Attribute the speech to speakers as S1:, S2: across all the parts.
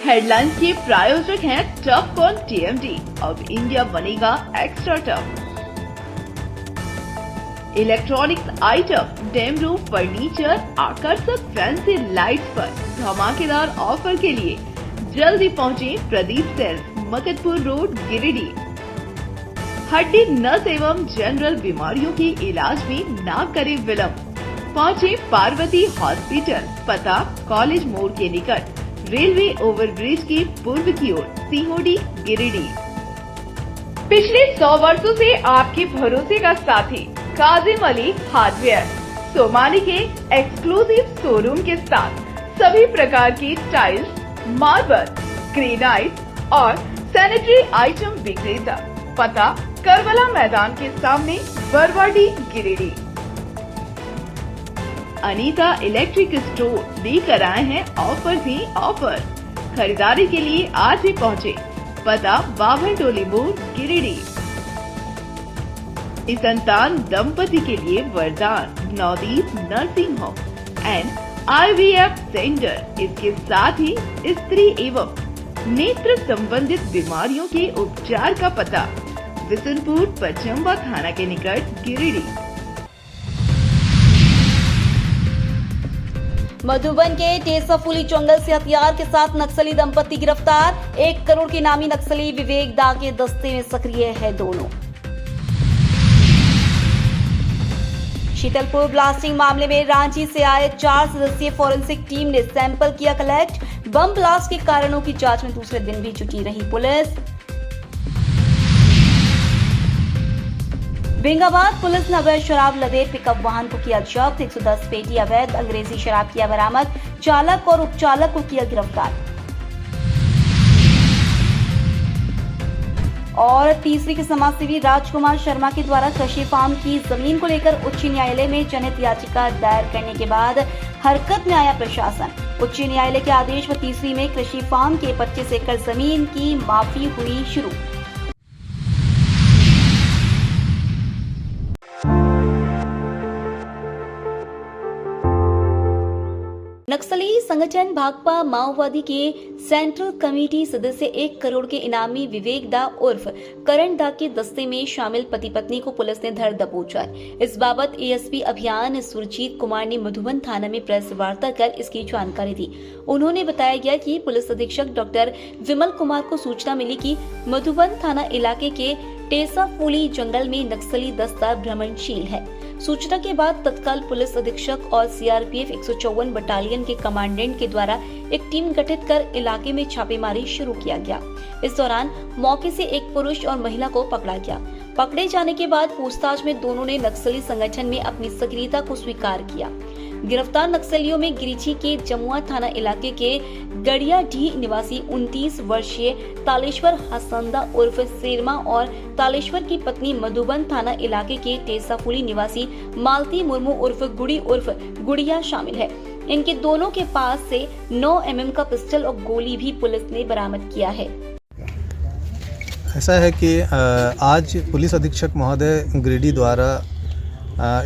S1: Headlines के प्रायोजक हैं टफकॉन टीएमटी। अब इंडिया बनेगा extra tough. Electronics item, dam roof furniture, आकर्षक फैंसी लाइट्स पर धमाकेदार ऑफर के लिए जल्दी पहुंचे प्रदीप सेल्स, मकतपुर रोड, गिरिडीह। हड्डी, नस एवं जनरल बीमारियों के इलाज में ना करे विलंब। पहुंचे पार्वती हॉस्पिटल, पता कॉलेज मोड़ के निकट, रेलवे ओवरब्रिज के पूर्व की ओर, सीहोडी, गिरिडीह। पिछले 100 वर्षों से आपके भरोसे का साथी काजिम अली हार्डवेयर, सोमानी के एक्सक्लूसिव शोरूम के साथ सभी प्रकार की टाइल्स, मार्बल, ग्रेनाइट और सैनिटरी आइटम विक्रेता। पता करबला मैदान के सामने, बरवाडी, गिरिडीह। अनीता इलेक्ट्रिक स्टोर लेकर आए हैं ऑफर ही ऑफर। खरीदारी के लिए आज ही पहुंचे। पता बाभन टोली मोड़, गिरिडीह। इस संतान दंपति के लिए वरदान Navdeep nursing home and IVF centre. इसके साथ ही स्त्री एवं नेत्र संबंधित बीमारियों के उपचार का पता बिशनपुर, पचम्बा थाना के निकट, गिरिडीह।
S2: मधुबन के टेसाफुली जंगल से हथियार के साथ नक्सली दंपति गिरफ्तार। 1 करोड़ के नामी नक्सली विवेक दा के दस्ते में सक्रिय है दोनों। शीतलपुर ब्लास्टिंग मामले में रांची से आए 4 सदस्यीय फोरेंसिक टीम ने सैंपल किया कलेक्ट। बम ब्लास्ट के कारणों की जांच में दूसरे दिन भी जुटी रही पुलिस। बेंगाबाद पुलिस ने अवैध शराब लदे पिकअप वाहन को किया जब्त। 110 पेटी अवैध अंग्रेजी शराब किया बरामद। चालक और उपचालक को किया गिरफ्तार। और तीसरी के समाजसेवी राजकुमार शर्मा के द्वारा कृषि फार्म की जमीन को लेकर उच्च न्यायालय में जनहित याचिका दायर करने के बाद हरकत में आया प्रशासन। उच्च न्यायालय के आदेश पर तीसरी में कृषि फार्म के 25 एकड़ जमीन की माफी हुई शुरू। नक्सली संगठन भाकपा माओवादी के सेंट्रल कमेटी सदस्य 1 करोड़ के इनामी विवेक दा उर्फ करण दा के दस्ते में शामिल पति पत्नी को पुलिस ने धर दबोचा। इस बाबत एएसपी अभियान सुरजीत कुमार ने मधुबन थाना में प्रेस वार्ता कर इसकी जानकारी दी। उन्होंने बताया गया कि पुलिस अधीक्षक डॉक्टर विमल कुमार को सूचना मिली कि मधुबन थाना इलाके के टेसाफुली जंगल में नक्सली दस्ता भ्रमणशील है। सूचना के बाद तत्काल पुलिस अधीक्षक और सीआरपीएफ 154 बटालियन के कमांडेंट के द्वारा एक टीम गठित कर इलाके में छापेमारी शुरू किया गया। इस दौरान मौके से एक पुरुष और महिला को पकड़ा गया। पकड़े जाने के बाद पूछताछ में दोनों ने नक्सली संगठन में अपनी सक्रियता को स्वीकार किया। गिरफ्तार नक्सलियों में गिरिची के जमुआ थाना इलाके के गड़ियाडीह निवासी 29 वर्षीय तालेश्वर हसंदा उर्फ शेरमा और तालेश्वर की पत्नी मधुबन थाना इलाके के टेसाफुली निवासी मालती मुर्मू उर्फ गुड़ी उर्फ गुड़िया शामिल है। इनके दोनों के पास से 9 mm का पिस्टल और गोली भी पुलिस ने बरामद किया है।
S3: ऐसा है कि आज पुलिस अधीक्षक महोदय गिरिडीह द्वारा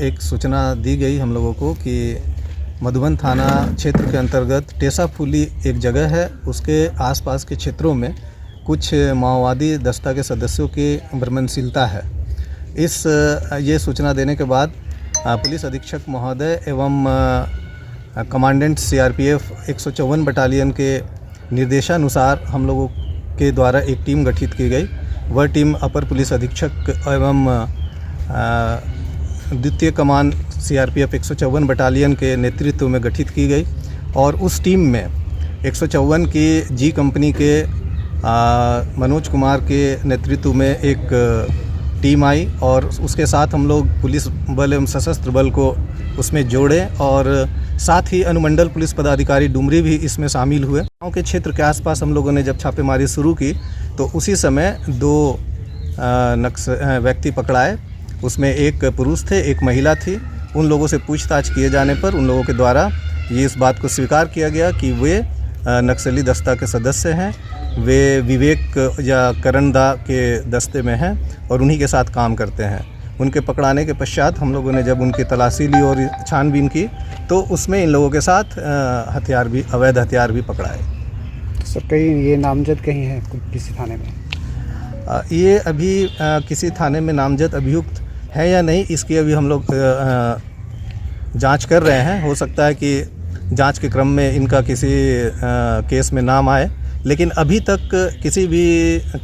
S3: एक सूचना दी गई हम लोगों को कि मधुबन थाना क्षेत्र के अंतर्गत टेसाफुली एक जगह है, उसके आसपास के क्षेत्रों में कुछ माओवादी दस्ता के सदस्यों की भ्रमणशीलता है। ये सूचना देने के बाद पुलिस अधीक्षक महोदय एवं कमांडेंट सीआरपीएफ 154 बटालियन के निर्देशानुसार हम लोगों के द्वारा एक टीम गठित की गई। वह टीम अपर पुलिस अधीक्षक एवं द्वितीय कमान सीआरपीएफ 154 बटालियन के नेतृत्व में गठित की गई और उस टीम में 154 की जी कंपनी के मनोज कुमार के नेतृत्व में एक टीम आई और उसके साथ हम लोग पुलिस बल एवं सशस्त्र बल को उसमें जोड़े और साथ ही अनुमंडल पुलिस पदाधिकारी डुमरी भी इसमें शामिल हुए। गाँव के क्षेत्र के आसपास हम लोगों ने जब छापेमारी शुरू की तो उसी समय 2 व्यक्ति पकड़ाए। उसमें एक पुरुष थे, एक महिला थी। उन लोगों से पूछताछ किए जाने पर उन लोगों के द्वारा ये इस बात को स्वीकार किया गया कि वे नक्सली दस्ता के सदस्य हैं। वे विवेक या करण दा के दस्ते में हैं और उन्हीं के साथ काम करते हैं। उनके पकड़ाने के पश्चात हम लोगों ने जब उनकी तलाशी ली और छानबीन की तो उसमें इन लोगों के साथ अवैध हथियार भी पकड़ाए।
S4: सर कहीं ये नामजद कहीं है किसी थाने में?
S3: ये अभी किसी थाने में नामजद अभियुक्त है या नहीं, इसकी अभी हम लोग जांच कर रहे हैं। हो सकता है कि जांच के क्रम में इनका किसी केस में नाम आए, लेकिन अभी तक किसी भी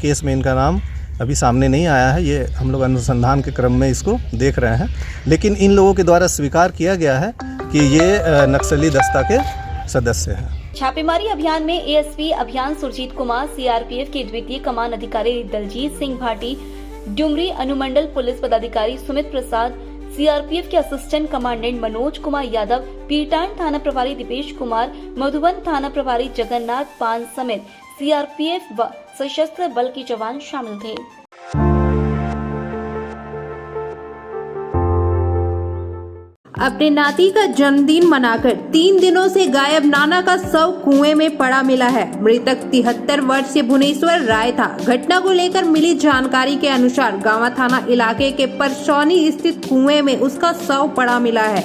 S3: केस में इनका नाम अभी सामने नहीं आया है। ये हम लोग अनुसंधान के क्रम में इसको देख रहे हैं, लेकिन इन लोगों के द्वारा स्वीकार किया गया है कि ये नक्सली दस्ता के सदस्य हैं।
S2: छापेमारी अभियान में एएसपी अभियान सुरजीत कुमार, सीआरपीएफ के द्वितीय कमान अधिकारी दलजीत सिंह भाटी, डुमरी अनुमंडल पुलिस पदाधिकारी सुमित प्रसाद, सीआरपीएफ के असिस्टेंट कमांडेंट मनोज कुमार यादव, पीटान थाना प्रभारी दीपेश कुमार, मधुबन थाना प्रभारी जगन्नाथ पान समेत सीआरपीएफ व सशस्त्र बल के जवान शामिल थे।
S5: अपने नाती का जन्मदिन मनाकर 3 दिनों से गायब नाना का शव कुएं में पड़ा मिला है। मृतक 73 वर्षीय भुवनेश्वर राय था। घटना को लेकर मिली जानकारी के अनुसार गांवा थाना इलाके के परसौनी स्थित कुएं में उसका शव पड़ा मिला है।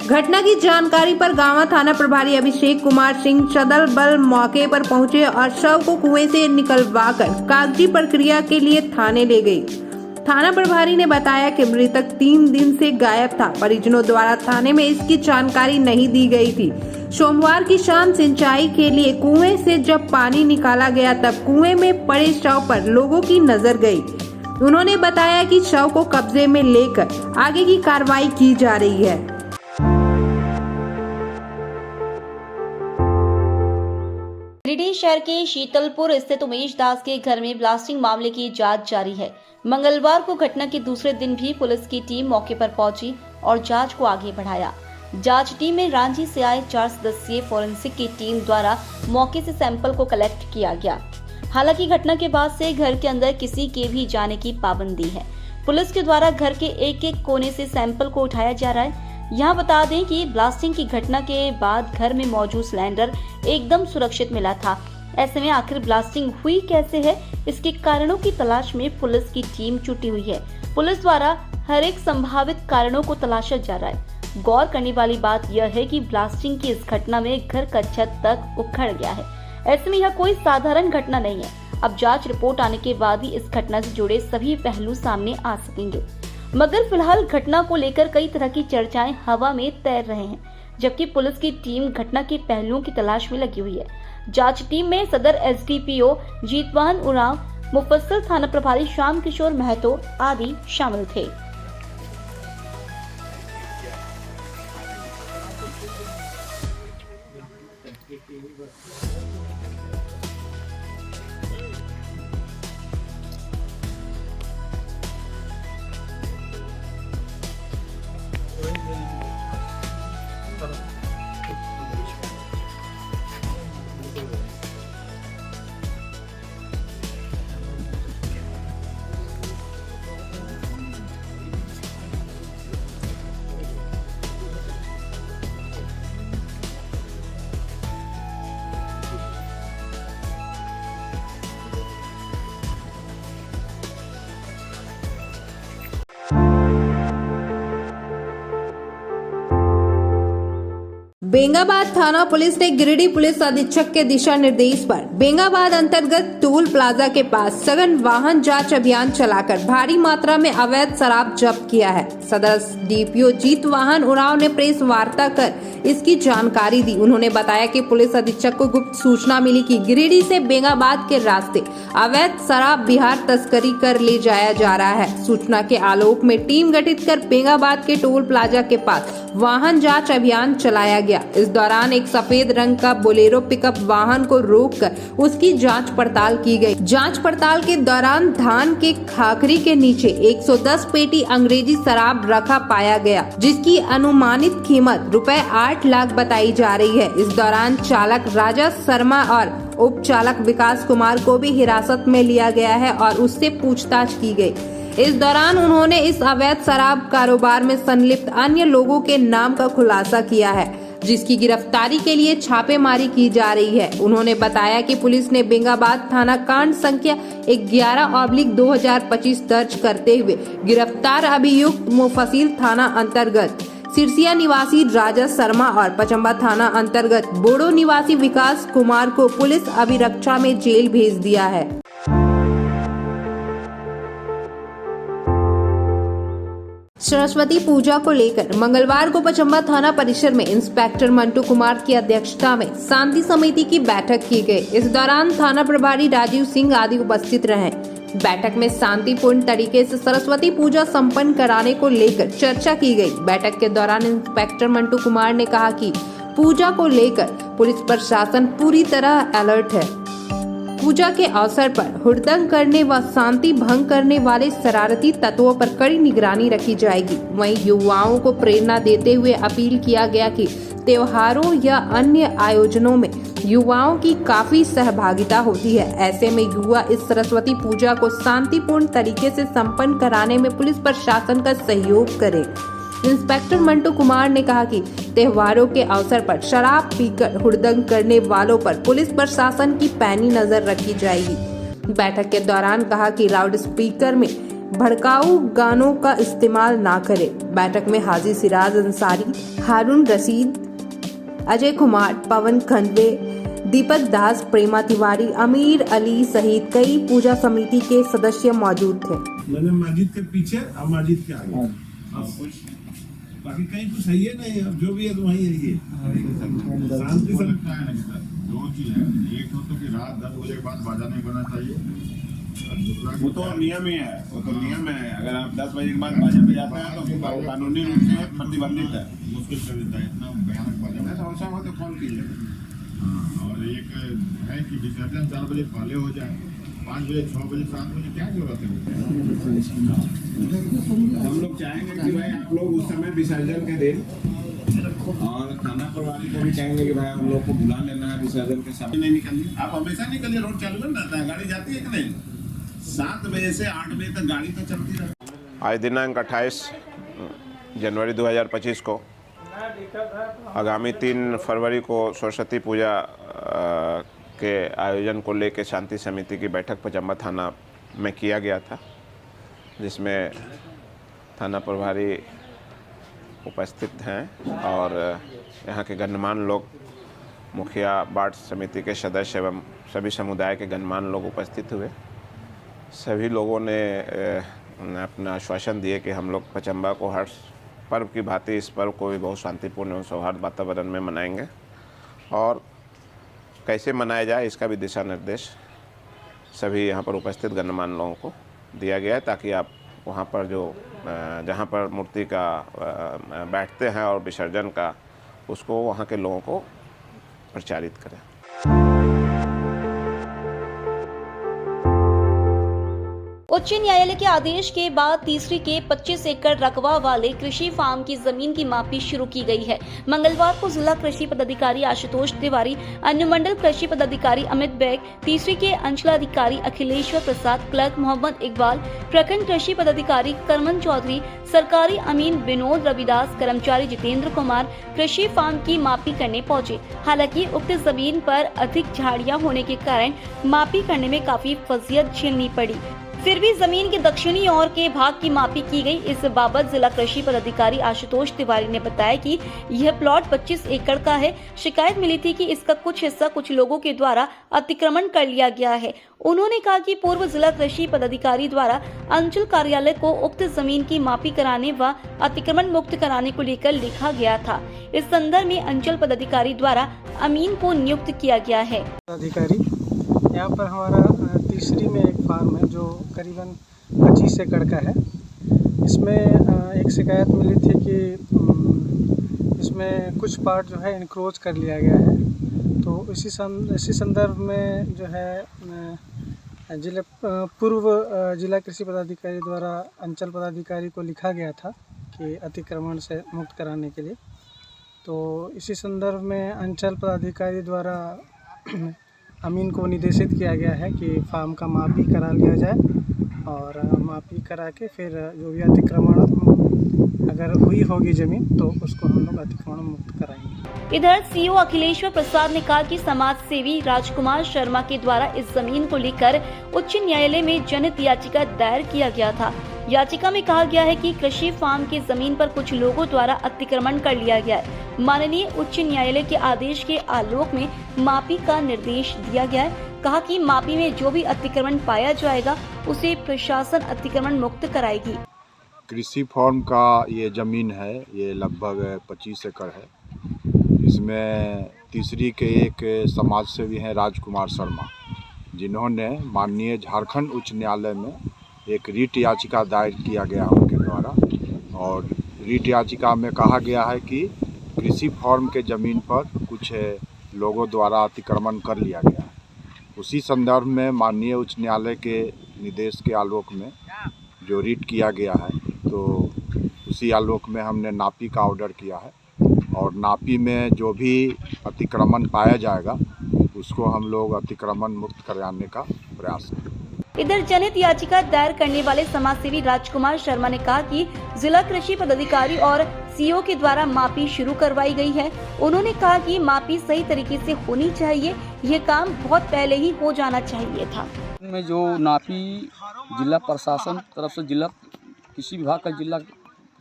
S5: घटना की जानकारी पर गांवा थाना प्रभारी अभिषेक कुमार सिंह सदर बल मौके पर पहुंचे और शव को कुएं से निकलवाकर कागजी प्रक्रिया के लिए थाने ले गई। थाना प्रभारी ने बताया कि मृतक 3 दिन से गायब था। परिजनों द्वारा थाने में इसकी जानकारी नहीं दी गई थी। सोमवार की शाम सिंचाई के लिए कुएं से जब पानी निकाला गया तब कुएं में पड़े शव पर लोगों की नजर गई। उन्होंने बताया कि शव को कब्जे में लेकर आगे की कार्रवाई की जा रही है।
S2: गिरिडीह शहर के शीतलपुर स्थित उमेश दास के घर में ब्लास्टिंग मामले की जांच जारी है। मंगलवार को घटना के दूसरे दिन भी पुलिस की टीम मौके पर पहुंची और जांच को आगे बढ़ाया। जांच टीम में रांची से आए 4 सदस्यीय फोरेंसिक की टीम द्वारा मौके से सैंपल को कलेक्ट किया गया। हालांकि घटना के बाद से घर के अंदर किसी के भी जाने की पाबंदी है। पुलिस के द्वारा घर के एक-एक कोने से सैंपल को उठाया जा रहा है। यहाँ बता दें कि ब्लास्टिंग की घटना के बाद घर में मौजूद सिलेंडर एकदम सुरक्षित मिला था। ऐसे में आखिर ब्लास्टिंग हुई कैसे है, इसके कारणों की तलाश में पुलिस की टीम जुटी हुई है। पुलिस द्वारा हर एक संभावित कारणों को तलाशा जा रहा है। गौर करने वाली बात यह है कि ब्लास्टिंग की इस घटना में घर का छत तक उखड़ गया है। ऐसे में यह कोई साधारण घटना नहीं है। अब जांच रिपोर्ट आने के बाद ही इस घटना से जुड़े सभी पहलू सामने आ सकेंगे। मगर फिलहाल घटना को लेकर कई तरह की चर्चाएं हवा में तैर रहे हैं, जबकि पुलिस की टीम घटना के पहलुओं की तलाश में लगी हुई है। जांच टीम में सदर एसडीपीओ जीतवाहन उरांव, मुफस्सिल थाना प्रभारी श्याम किशोर महतो आदि शामिल थे।
S5: बेंगाबाद थाना पुलिस ने गिरिडीह पुलिस अधीक्षक के दिशा निर्देश पर बेंगाबाद अंतर्गत टोल प्लाजा के पास सघन वाहन जांच अभियान चलाकर भारी मात्रा में अवैध शराब जब्त किया है। सदर डीपीओ जीतवाहन उरांव ने प्रेस वार्ता कर इसकी जानकारी दी। उन्होंने बताया कि पुलिस अधीक्षक को गुप्त सूचना मिली कि गिरिडीह से बेंगाबाद के रास्ते अवैध शराब बिहार तस्करी कर ले जाया जा रहा है। सूचना के आलोक में टीम गठित कर बेंगाबाद के टोल प्लाजा के पास वाहन जांच अभियान चलाया गया। इस दौरान एक सफेद रंग का बोलेरो पिकअप वाहन को रोककर उसकी जांच पड़ताल की गई। जांच पड़ताल के दौरान धान के खाखरी के नीचे 110 पेटी अंग्रेजी शराब रखा पाया गया, जिसकी अनुमानित कीमत रुपए 8 लाख बताई जा रही है। इस दौरान चालक राजा शर्मा और उप चालक विकास कुमार को भी हिरासत में लिया गया है और उससे पूछताछ की गई। इस दौरान उन्होंने इस अवैध शराब कारोबार में संलिप्त अन्य लोगों के नाम का खुलासा किया है, जिसकी गिरफ्तारी के लिए छापेमारी की जा रही है। उन्होंने बताया कि पुलिस ने बेंगाबाद थाना कांड संख्या 11/2025 दर्ज करते हुए गिरफ्तार अभियुक्त मुफस्सिल थाना अंतर्गत सिरसिया निवासी राजा शर्मा और पचम्बा थाना अंतर्गत बोडो निवासी विकास कुमार को पुलिस अभिरक्षा में जेल भेज दिया है। सरस्वती पूजा को लेकर मंगलवार को पचम्बा थाना परिसर में इंस्पेक्टर मंटू कुमार की अध्यक्षता में शांति समिति की बैठक की गई। इस दौरान थाना प्रभारी राजीव सिंह आदि उपस्थित रहे। बैठक में शांतिपूर्ण तरीके से सरस्वती पूजा संपन्न कराने को लेकर चर्चा की गई। बैठक के दौरान इंस्पेक्टर मंटू कुमार ने कहा कि पूजा को लेकर पुलिस प्रशासन पूरी तरह अलर्ट है। पूजा के अवसर पर हुड़दंग करने व शांति भंग करने वाले शरारती तत्वों पर कड़ी निगरानी रखी जाएगी। वहीं युवाओं को प्रेरणा देते हुए अपील किया गया कि त्योहारों या अन्य आयोजनों में युवाओं की काफी सहभागिता होती है। ऐसे में युवा इस सरस्वती पूजा को शांतिपूर्ण तरीके से संपन्न कराने में पुलिस प्रशासन का सहयोग करे। इंस्पेक्टर मंटू कुमार ने कहा कि त्योहारों के अवसर पर शराब पीकर हुड़दंग करने वालों पर पुलिस प्रशासन की पैनी नजर रखी जाएगी। बैठक के दौरान कहा कि लाउड स्पीकर में भड़काऊ गानों का इस्तेमाल ना करें। बैठक में हाजी सिराज अंसारी, हारून रशीद, अजय कुमार, पवन खंडवे, दीपक दास, प्रेमा तिवारी, अमीर अली सहित कई पूजा समिति के सदस्य मौजूद थे।
S6: मैंने मस्जिद के पीछे और मस्जिद के आगे बाकी कहीं कुछ है ही नहीं। अब जो भी है तो वही है। ये शांति से
S7: लगता है ना, दो चीज है। एक तो कि रात 10 बजे के बाद बाजा नहीं बजना चाहिए।
S6: वो तो नियम ही है, वो तो नियम है। अगर आप 10 बजे के बाद बाजा पे जाते हैं तो कानूनी रूप से प्रतिबंधित है।
S7: मुश्किल कर देता है, इतना भयानक बाजा।
S6: समस्या हो तो कौन कीजिए।
S7: और एक है कि विसर्जन 4 बजे पहले हो जाए, 5 बजे, 6 बजे, 7 बजे क्या जरूरत है?
S6: हम लोग चाहेंगे कि भाई आप लोग उस समय विसर्जन के दिन, और थाना प्रभारी को भी कहेंगे कि भाई हम लोग को बुला लेना है विसर्जन के समय। नहीं निकलिए, आप हमेशा निकलिए। रोड चालू नहीं रहता है, गाड़ी जाती है कि नहीं। 7 बजे से 8 बजे तक गाड़ी तो चलती रहती है।
S8: आज दिनांक 28 जनवरी 2025 को आगामी 3 फरवरी को सरस्वती पूजा के आयोजन को लेकर शांति समिति की बैठक पचम्बा थाना में किया गया था, जिसमें थाना प्रभारी उपस्थित हैं और यहाँ के गणमान्य लोग, मुखिया, वार्ड समिति के सदस्य एवं सभी समुदाय के गणमान्य लोग उपस्थित हुए। सभी लोगों ने अपना आश्वासन दिए कि हम लोग पचम्बा को हर पर्व की भांति इस पर्व को भी बहुत शांतिपूर्ण एवं सौहार्द वातावरण में मनाएंगे, और कैसे मनाया जाए इसका भी दिशा निर्देश सभी यहाँ पर उपस्थित गणमान्य लोगों को दिया गया है, ताकि आप वहाँ पर जो जहाँ पर मूर्ति का बैठते हैं और विसर्जन का, उसको वहाँ के लोगों को प्रचारित करें।
S2: उच्च न्यायालय के आदेश के बाद तीसरी के 25 एकड़ रकबा वाले कृषि फार्म की जमीन की मापी शुरू की गई है। मंगलवार को जिला कृषि पदाधिकारी आशुतोष तिवारी, अनुमंडल कृषि पदाधिकारी अमित बैग, तीसरी के अंचलाधिकारी अखिलेश्वर प्रसाद, क्लर्क मोहम्मद इकबाल, प्रखंड कृषि पदाधिकारी करमन चौधरी, सरकारी अमीन विनोद रविदास, कर्मचारी जितेंद्र कुमार कृषि फार्म की मापी करने पहुंचे। हालांकि उक्त जमीन पर अधिक झाड़ियां होने के कारण मापी करने में काफी फजियत झेलनी पड़ी। फिर भी जमीन के दक्षिणी ओर के भाग की मापी की गई। इस बाबत जिला कृषि पदाधिकारी आशुतोष तिवारी ने बताया कि यह प्लॉट 25 एकड़ का है। शिकायत मिली थी कि इसका कुछ हिस्सा कुछ लोगों के द्वारा अतिक्रमण कर लिया गया है। उन्होंने कहा कि पूर्व जिला कृषि पदाधिकारी द्वारा अंचल कार्यालय को उक्त जमीन की मापी कराने व अतिक्रमण मुक्त कराने को लेकर लिखा गया था। इस संदर्भ में अंचल पदाधिकारी द्वारा अमीन को नियुक्त किया गया है।
S9: अधिकारी यहाँ पर हमारा तीसरी में एक फार्म है जो करीबन 25 एकड़ का है। इसमें एक शिकायत मिली थी कि इसमें कुछ पार्ट जो है इनक्रोच कर लिया गया है। तो इसी संदर्भ में जो है पूर्व जिला कृषि पदाधिकारी द्वारा अंचल पदाधिकारी को लिखा गया था कि अतिक्रमण से मुक्त कराने के लिए। तो इसी संदर्भ में अंचल पदाधिकारी द्वारा अमीन को निर्देशित किया गया है कि फार्म का मापी करा लिया जाए और मापी करा के फिर जो भी अतिक्रमण अगर हुई होगी ज़मीन तो उसको हम लोग अतिक्रमण मुक्त कराएंगे।
S2: इधर सीओ अखिलेश्वर प्रसाद ने कहा कि समाज सेवी राजकुमार शर्मा के द्वारा इस जमीन को लेकर उच्च न्यायालय में जनहित याचिका दायर किया गया था। याचिका में कहा गया है कि कृषि फार्म की जमीन पर कुछ लोगों द्वारा अतिक्रमण कर लिया गया है। माननीय उच्च न्यायालय के आदेश के आलोक में मापी का निर्देश दिया गया है। कहा कि मापी में जो भी अतिक्रमण पाया जाएगा उसे प्रशासन अतिक्रमण मुक्त कराएगी।
S10: कृषि फार्म का ये ज़मीन है, ये लगभग 25 एकड़ है। इसमें तीसरी के एक समाज सेवी हैं राजकुमार शर्मा, जिन्होंने माननीय झारखंड उच्च न्यायालय में एक रीट याचिका दायर किया गया उनके द्वारा, और रीट याचिका में कहा गया है कि कृषि फार्म के ज़मीन पर कुछ लोगों द्वारा अतिक्रमण कर लिया गया है। उसी संदर्भ में माननीय उच्च न्यायालय के निर्देश के आलोक में जो रीट किया गया है, तो उसी आलोक में हमने नापी का ऑर्डर किया है, और नापी में जो भी अतिक्रमण पाया जाएगा उसको हम लोग अतिक्रमण मुक्त कराने का प्रयास करें।
S2: इधर जनहित याचिका दायर करने वाले समाजसेवी राजकुमार शर्मा ने कहा कि जिला कृषि पदाधिकारी और सीओ के द्वारा मापी शुरू करवाई गई है। उन्होंने कहा कि मापी सही तरीके से होनी चाहिए, ये काम बहुत पहले ही हो जाना चाहिए था।
S11: में जो नापी जिला प्रशासन तरफ से जिला कृषि विभाग का जिला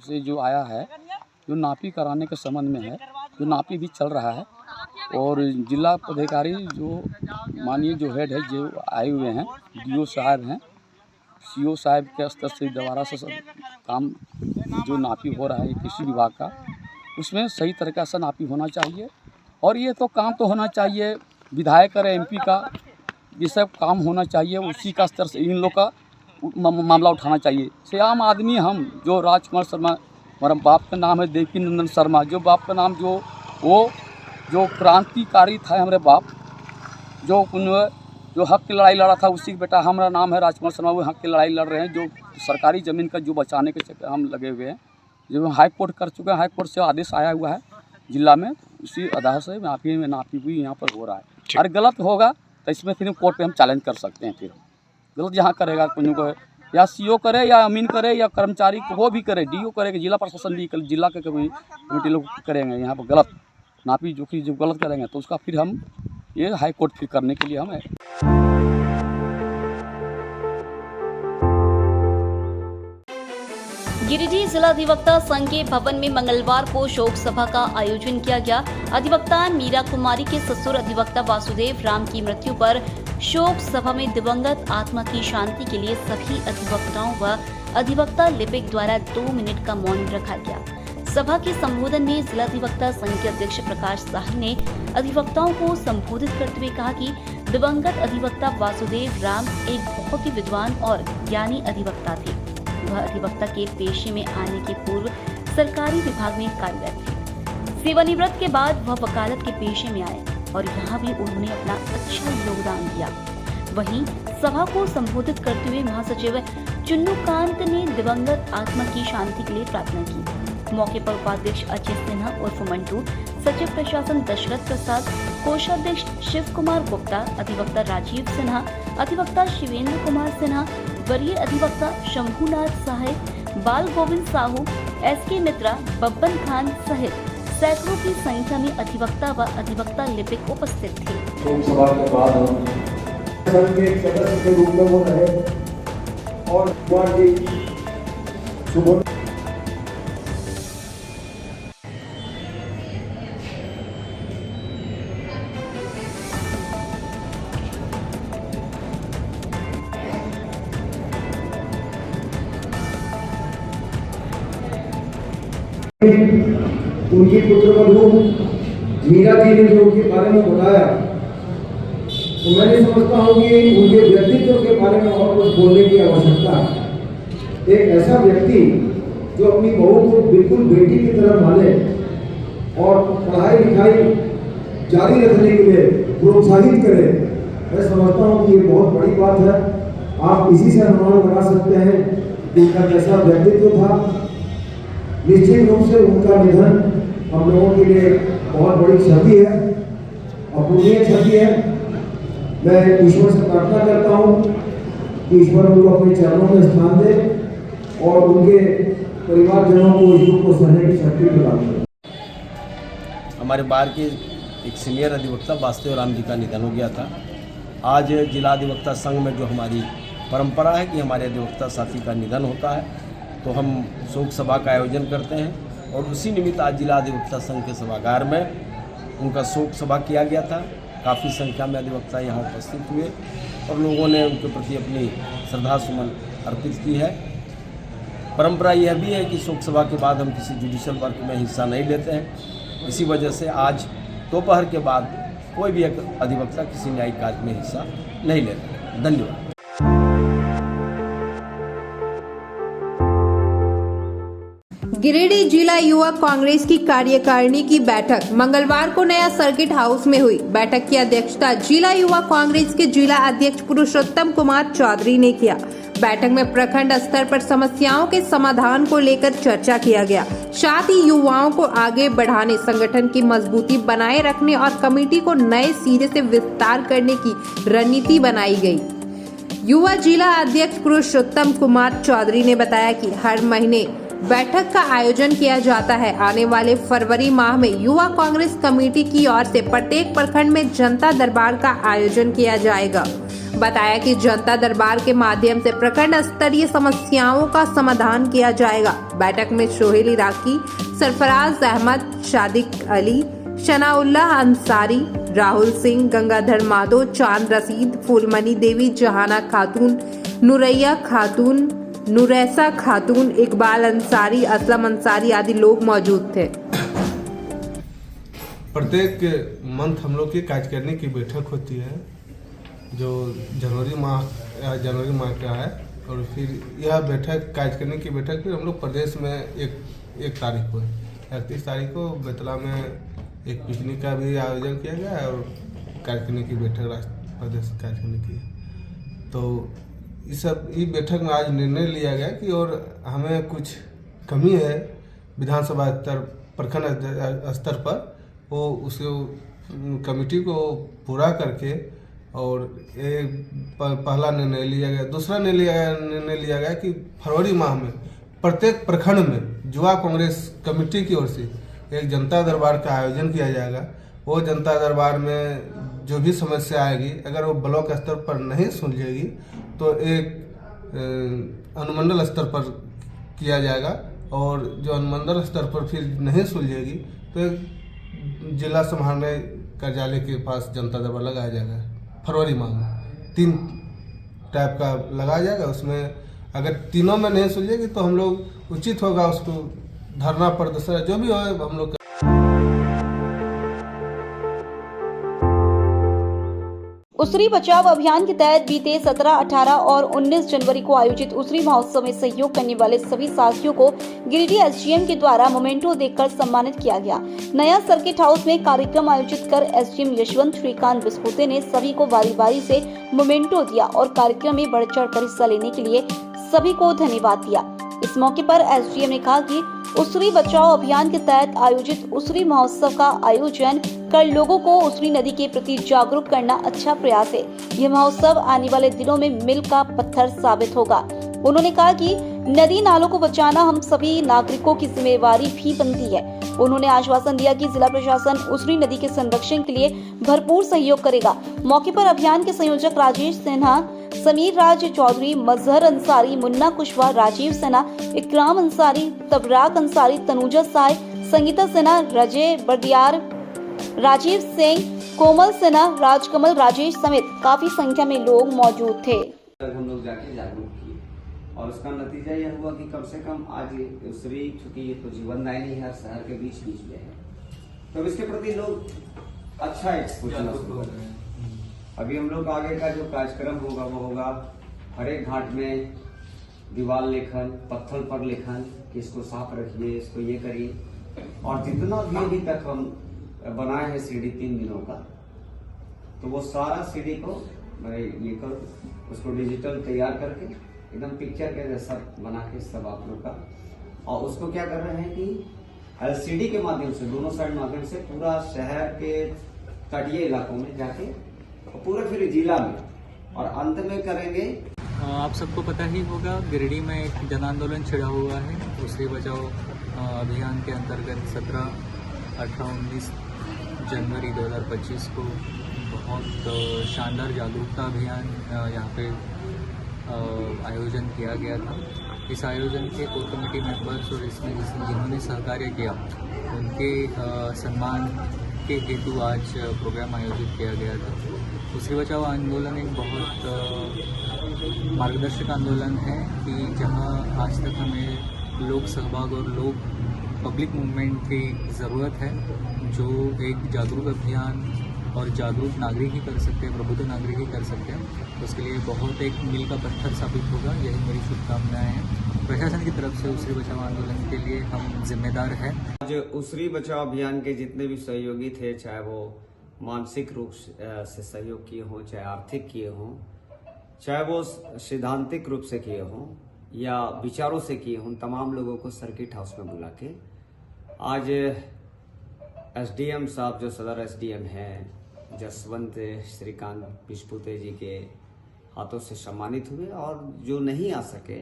S11: से जो आया है, जो नापी कराने के संबंध में है, जो नापी भी चल रहा है, और जिला पदाधिकारी जो माननीय जो हेड है जो आए हुए हैं, डीओ साहब हैं, सीओ साहब के स्तर से दोबारा से काम जो नापी हो रहा है कृषि विभाग का, उसमें सही तरीक़े से नापी होना चाहिए। और ये तो काम तो होना चाहिए विधायक और एमपी का, ये सब काम होना चाहिए, उसी का स्तर से इन लोग का मामला उठाना चाहिए। से आम आदमी हम जो राजकुमार शर्मा, हमारा बाप का नाम है देवकी नंदन शर्मा, जो बाप का नाम जो क्रांतिकारी था हमारे बाप, जो हक की लड़ाई लड़ा था, उसी का बेटा हमारा नाम है राजकुमार शर्मा। वो हक की लड़ाई लड़ रहे हैं, जो सरकारी ज़मीन का जो बचाने के चक्कर हम लगे हुए हैं, जो हाई कोर्ट कर चुके हैं। हाई कोर्ट से आदेश आया हुआ है जिला में, उसी आधार से नापी हुई यहाँ पर हो रहा है। और गलत होगा तो इसमें फिर कोर्ट पे हम चैलेंज कर सकते हैं। फिर गलत जहाँ करेगा कुछ को, या सीओ करे या अमीन करे या कर्मचारी को वो भी करे, डीओ करे, जिला प्रशासन भी जिला के कमेटी लोग करेंगे यहाँ पर गलत नापी जो गलत करेंगे, तो उसका फिर हम ये हाई कोर्ट फिर करने के लिए हम
S2: गिरिडीह जिला अधिवक्ता संघ के भवन में मंगलवार को शोक सभा का आयोजन किया गया। अधिवक्ता मीरा कुमारी के ससुर अधिवक्ता वासुदेव राम की मृत्यु पर शोक सभा में दिवंगत आत्मा की शांति के लिए सभी अधिवक्ताओं व अधिवक्ता लिपिक द्वारा 2 मिनट का मौन रखा गया। सभा के संबोधन में जिला अधिवक्ता संघ के अध्यक्ष प्रकाश साहनी ने अधिवक्ताओं को संबोधित करते हुए कहा कि दिवंगत अधिवक्ता वासुदेव राम एक बहुत ही विद्वान और ज्ञानी अधिवक्ता थे। वह अधिवक्ता के पेशे में आने के पूर्व सरकारी विभाग में कार्यरत थे। सेवानिवृत्त के बाद वह वकालत के पेशे में आए और यहाँ भी उन्होंने अपना अच्छा योगदान दिया। वहीं सभा को संबोधित करते हुए महासचिव चुन्नूकांत ने दिवंगत आत्मा की शांति के लिए प्रार्थना की। मौके पर उपाध्यक्ष अजय सिन्हा उर्फ मंटू, सचिव प्रशासन दशरथ प्रसाद, कोषाध्यक्ष शिव कुमार गुप्ता, अधिवक्ता राजीव सिन्हा, अधिवक्ता शिवेंद्र कुमार सिन्हा, वरीय अधिवक्ता शंभुनाथ साहेब, बाल गोविंद साहू, एसके मित्रा, बब्बन खान सहित सैकड़ों की संख्या में अधिवक्ता व अधिवक्ता लिपिक उपस्थित थे।
S12: लोकसभा के बाद संघ के सदस्य के रूप में वो रहे और उनकी पुत्रवधू मीरा जी ने जो उनके बारे में बताया, तो मैं नहीं समझता हूँ कि उनके व्यक्तित्व के बारे में और कुछ बोलने की आवश्यकता है। एक ऐसा व्यक्ति जो अपनी बहू को बिल्कुल बेटी की तरह माने और पढ़ाई लिखाई जारी रखने के लिए प्रोत्साहित करे, मैं समझता हूँ कि ये बहुत बड़ी बात है। आप इसी से अनुमान लगा सकते हैं कि उनका कैसा व्यक्तित्व था। निश्चित रूप से उनका निधन हम लोगों के लिए बहुत बड़ी क्षति है, अपूरणीय क्षति है। मैं ईश्वर से प्रार्थना करता हूँ कि ईश्वर उनको अपने चरणों में स्थान दे और उनके परिवारजनों को इस दुख को सहने की शक्ति प्रदान करे।
S13: हमारे बार के एक सीनियर अधिवक्ता वासुदेव राम जी का निधन हो गया था। आज जिला अधिवक्ता संघ में जो हमारी परंपरा है कि हमारे अधिवक्ता साथी का निधन होता है, तो हम शोक सभा का आयोजन करते हैं और उसी निमित्त आज जिला अधिवक्ता संघ के सभागार में उनका शोक सभा किया गया था। काफ़ी संख्या में अधिवक्ता यहाँ उपस्थित हुए और लोगों ने उनके प्रति अपनी श्रद्धा सुमन अर्पित की है। परंपरा यह भी है कि शोक सभा के बाद हम किसी जुडिशियल वर्क में हिस्सा नहीं लेते हैं। इसी वजह से आज दोपहर के बाद कोई भी अधिवक्ता किसी न्यायिक कार्य में हिस्सा नहीं लेते। धन्यवाद।
S5: गिरिडीह जिला युवा कांग्रेस की कार्यकारिणी की बैठक मंगलवार को नया सर्किट हाउस में हुई। बैठक की अध्यक्षता जिला युवा कांग्रेस के जिला अध्यक्ष पुरुषोत्तम कुमार चौधरी ने किया। बैठक में प्रखंड स्तर पर समस्याओं के समाधान को लेकर चर्चा किया गया। साथ ही युवाओं को आगे बढ़ाने, संगठन की मजबूती बनाए रखने और कमेटी को नए सिरे से विस्तार करने की रणनीति बनाई गई। युवा जिला अध्यक्ष पुरुषोत्तम कुमार चौधरी ने बताया कि हर महीने बैठक का आयोजन किया जाता है। आने वाले फरवरी माह में युवा कांग्रेस कमेटी की ओर से प्रत्येक प्रखंड में जनता दरबार का आयोजन किया जाएगा। बताया कि जनता दरबार के माध्यम से प्रखंड स्तरीय समस्याओं का समाधान किया जाएगा। बैठक में सोहेल इराकी, सरफराज अहमद, सादिक अली, शनाउल्लाह अंसारी, राहुल सिंह, गंगाधर माधो, चांद रशीद, फूलमणि देवी, जहाना खातून, नुरैया खातून, नुरैसा खातून, इकबाल अंसारी, असलम अंसारी आदि लोग मौजूद थे।
S14: प्रत्येक मंथ हम लोग की कार्यकारिणी की बैठक होती है जो जनवरी माह का है। और फिर यह बैठक कार्यकारिणी की बैठक फिर हम लोग प्रदेश में एक तारीख को 31 तारीख को बेतला में एक पिकनिक का भी आयोजन किया गया है और कार्यकारिणी की बैठक राष्ट्रीय प्रदेश कार्यकारिणी की। तो इस बैठक में आज निर्णय लिया गया कि और हमें कुछ कमी है विधानसभा स्तर प्रखंड स्तर पर, वो उसको कमेटी को पूरा करके और पहला निर्णय लिया गया। दूसरा निर्णय लिया गया कि फरवरी माह में प्रत्येक प्रखंड में युवा कांग्रेस कमेटी की ओर से एक जनता दरबार का आयोजन किया जाएगा। वो जनता दरबार में जो भी समस्या आएगी, अगर वो ब्लॉक स्तर पर नहीं सुलझेगी तो एक अनुमंडल स्तर पर किया जाएगा और जो अनुमंडल स्तर पर फिर नहीं सुलझेगी तो एक जिला समाहरणालय कार्यालय के पास जनता दरबार लगाया जाएगा। फरवरी माह में 3 टाइप का लगाया जाएगा। उसमें अगर तीनों में नहीं सुलझेगी तो हम लोग उचित होगा उसको धरना प्रदर्शन जो भी हो हम लोग।
S2: उसरी बचाव अभियान के तहत बीते 17, 18 और 19 जनवरी को आयोजित उसरी महोत्सव में सहयोग करने वाले सभी साथियों को गिरिडीह एसडीएम के द्वारा मोमेंटो देकर सम्मानित किया गया। नया सर्किट हाउस में कार्यक्रम आयोजित कर एसडीएम यशवंत श्रीकांत बिस्कुते ने सभी को बारी बारी से मोमेंटो दिया और कार्यक्रम में बढ़ चढ़ कर हिस्सा लेने के लिए सभी को धन्यवाद दिया। इस मौके पर एसडीएम ने कहा कि उसरी बचाओ अभियान के तहत आयोजित उसरी महोत्सव का आयोजन कर लोगों को उसरी नदी के प्रति जागरूक करना अच्छा प्रयास है। यह महोत्सव आने वाले दिनों में मील का पत्थर साबित होगा। उन्होंने कहा कि नदी नालों को बचाना हम सभी नागरिकों की जिम्मेवारी भी बनती है। उन्होंने आश्वासन दिया कि जिला प्रशासन उसरी नदी के संरक्षण के लिए भरपूर सहयोग करेगा। मौके पर अभियान के संयोजक राजेश सिन्हा, समीर राज चौधरी, मजहर अंसारी, मुन्ना कुशवाहा, राजीव सिन्हा, इकराम अंसारी, तबराक अंसारी, तनुजा साय, संगीता सिन्हा, रजय बडियार, राजीव सिंह, कोमल सिन्हा, राजकमल राजेश समेत काफी संख्या में लोग मौजूद थे।
S15: हम लोग जाके जागरूक किए और उसका नतीजा यह हुआ कि कम से कम आज उसरी, चूंकि ये तो जीवनदायिनी है, शहर के बीच में है, तो इसके प्रति लोग अच्छा एक्सपोजर। अभी हम लोग आगे का जो कार्यक्रम होगा वो होगा हर एक घाट में दीवार लेखन, पत्थर पर लेखन कि इसको साफ रखिए, इसको ये करिए। और जितना भी अभी तक हम बनाए हैं सीढ़ी 3 दिनों का, तो वो सारा सीढ़ी को ये कर उसको डिजिटल तैयार करके एकदम पिक्चर के जैसा बना के सब आप लोग का, और उसको क्या कर रहे हैं कि एलसीडी के माध्यम से दोनों साइड माध्यम से पूरा शहर के तटीय इलाकों में जाके और पूरा फिर जिला में और अंत में करेंगे।
S16: आप सबको पता ही होगा गिरिडीह में एक जन आंदोलन छिड़ा हुआ है उसरी बचाओ अभियान के अंतर्गत 17, 18, 19 जनवरी 2025 को बहुत शानदार जागरूकता अभियान यहाँ पे आयोजन किया गया था। इस आयोजन के कोर कमेटी मेंबर्स और इसमें जिन्होंने सहकार्य किया उनके सम्मान के हेतु आज प्रोग्राम आयोजित किया गया था। दूसरी बचाओ आंदोलन एक बहुत मार्गदर्शक आंदोलन है कि जहां आज तक हमें लोक सहभाग और लोक पब्लिक मूवमेंट की ज़रूरत है, जो एक जागरूक अभियान और जागरूक नागरिक ही कर सकते हैं, प्रबुद्ध नागरिक ही कर सकते हैं। तो उसके लिए बहुत एक मील का पत्थर साबित होगा, यही मेरी शुभकामनाएं हैं। प्रशासन की तरफ से उसरी बचाओ आंदोलन के लिए हम जिम्मेदार हैं।
S15: आज उसरी बचाओ अभियान के जितने भी सहयोगी थे, चाहे वो मानसिक रूप से सहयोग किए हों, चाहे आर्थिक किए हों, चाहे वो सैद्धांतिक रूप से किए हों या विचारों से किए हों, तमाम लोगों को सर्किट हाउस में बुला के आज एसडीएम साहब, जो सदर एसडीएम हैं, जसवंत श्रीकांत बिस्पुते जी के हाथों से सम्मानित हुए, और जो नहीं आ सके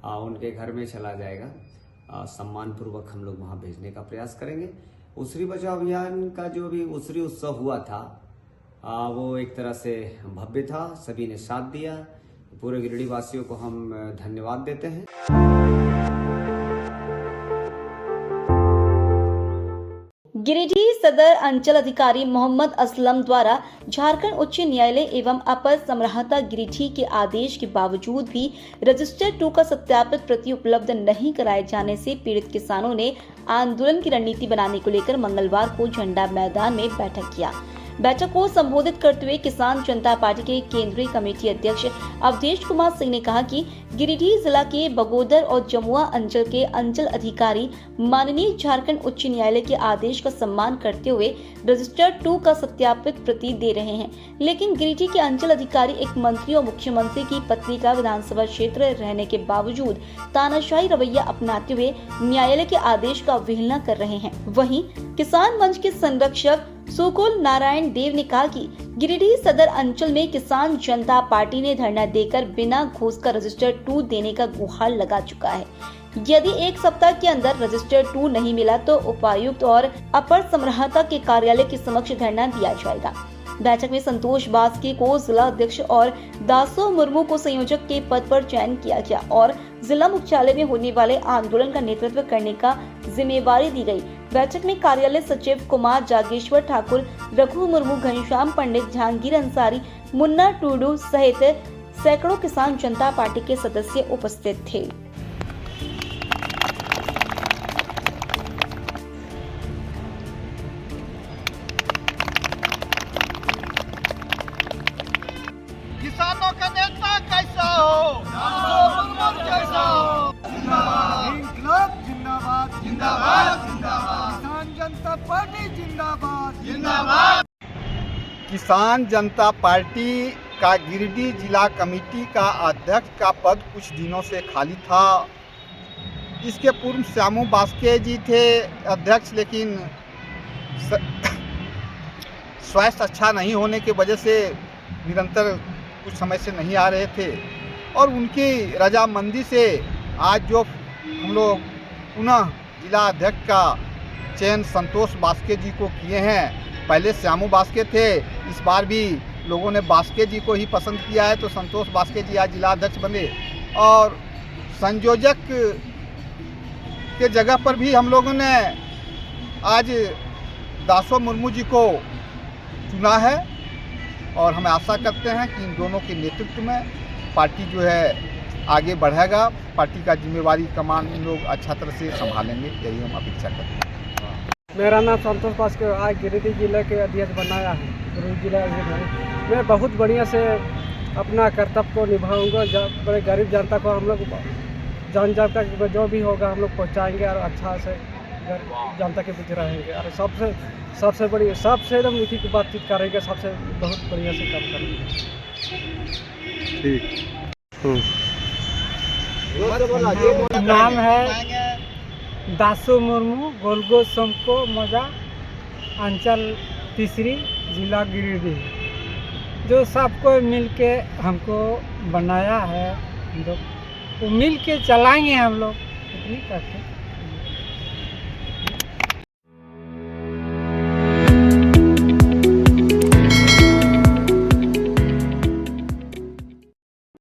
S15: उनके घर में चला जाएगा। सम्मानपूर्वक हम लोग वहाँ भेजने का प्रयास करेंगे। उसरी बचाओ अभियान का जो भी उसरी उत्सव हुआ था वो एक तरह से भव्य था, सभी ने साथ दिया। पूरे गिरिडीह वासियों को हम धन्यवाद देते हैं।
S2: गिरिडीह सदर अंचल अधिकारी मोहम्मद असलम द्वारा झारखंड उच्च न्यायालय एवं अपर समराहता गिरिडीह के आदेश के बावजूद भी रजिस्टर 2 का सत्यापित प्रति उपलब्ध नहीं कराए जाने से पीड़ित किसानों ने आंदोलन की रणनीति बनाने को लेकर मंगलवार को झंडा मैदान में बैठक किया। बैठक को संबोधित करते हुए किसान जनता पार्टी के केंद्रीय कमेटी अध्यक्ष अवधेश कुमार सिंह ने कहा कि गिरिडीह जिला के बगोदर और जमुआ अंचल के अंचल अधिकारी माननीय झारखंड उच्च न्यायालय के आदेश का सम्मान करते हुए रजिस्टर 2 का सत्यापित प्रति दे रहे हैं, लेकिन गिरिडीह के अंचल अधिकारी एक मंत्री और मुख्यमंत्री की पत्नी का विधानसभा क्षेत्र रहने के बावजूद तानाशाही रवैया अपनाते हुए न्यायालय के आदेश का अवहेलना कर रहे हैं। वहीं किसान मंच के संरक्षक सुकुल नारायण देव ने कहा कि गिरिडीह सदर अंचल में किसान जनता पार्टी ने धरना देकर बिना घूस का रजिस्टर 2 देने का गुहार लगा चुका है। यदि एक सप्ताह के अंदर रजिस्टर 2 नहीं मिला तो उपायुक्त और अपर समराहता के कार्यालय के समक्ष धरना दिया जाएगा। बैठक में संतोष बास्के को जिला अध्यक्ष और दासो मुर्मू को संयोजक के पद पर चयन किया गया और जिला मुख्यालय में होने वाले आंदोलन का नेतृत्व करने का जिम्मेवारी दी गई। बैठक में कार्यालय सचिव कुमार जागेश्वर ठाकुर, रघु मुर्मू, घनश्याम पंडित, जहांगीर अंसारी, मुन्ना टूडू सहित सैकड़ों किसान जनता पार्टी के सदस्य उपस्थित थे।
S17: किसानों का नेता कैसा हो, कैसा हो, जिंदाबाद जिंदाबाद जिंदाबाद जिंदाबाद, किसान जनता पार्टी जिंदाबाद जिंदाबाद।
S18: किसान जनता पार्टी का गिरिडीह जिला कमेटी का अध्यक्ष का पद कुछ दिनों से खाली था। इसके पूर्व श्यामू बास्के जी थे अध्यक्ष, लेकिन स्वास्थ्य अच्छा नहीं होने की वजह से निरंतर कुछ समय से नहीं आ रहे थे, और उनकी रजामंदी से आज जो हम लोग पुनः जिला अध्यक्ष का चयन संतोष बास्के जी को किए हैं। पहले श्यामू बास्के थे, इस बार भी लोगों ने बास्के जी को ही पसंद किया है, तो संतोष बास्के जी आज जिला अध्यक्ष बने। और संयोजक के जगह पर भी हम लोगों ने आज दासो मुर्मू जी को चुना है, और हम आशा करते हैं कि इन दोनों के नेतृत्व में पार्टी जो है आगे बढ़ेगा। पार्टी का जिम्मेवारी कमान इन लोग अच्छा तरह से संभालेंगे, यही हम अपेक्षा करते हैं।
S9: मेरा नाम संतोष बास्के, आज गिरिडीह जिले के अध्यक्ष बनाया है। गिरिडीह जिला मैं बहुत बढ़िया से अपना कर्तव्य को निभाऊंगा। बड़े गरीब जनता को हम लोग जनता जो भी होगा हम लोग पहुँचाएँगे और अच्छा से जनता के बीच रहेंगे, और सबसे बड़ी सबसे एकदम मीठी की बातचीत करेंगे, सबसे बहुत बढ़िया से काम करेंगे।
S18: ठीक।
S9: नाम है दासो मुर्मू, गोलगो समको मजा, अंचल 3 जिला गिरिडीह। जो सबको मिल के हमको बनाया है, हम लोग मिल के चलाएंगे हम लोग इतनी करके।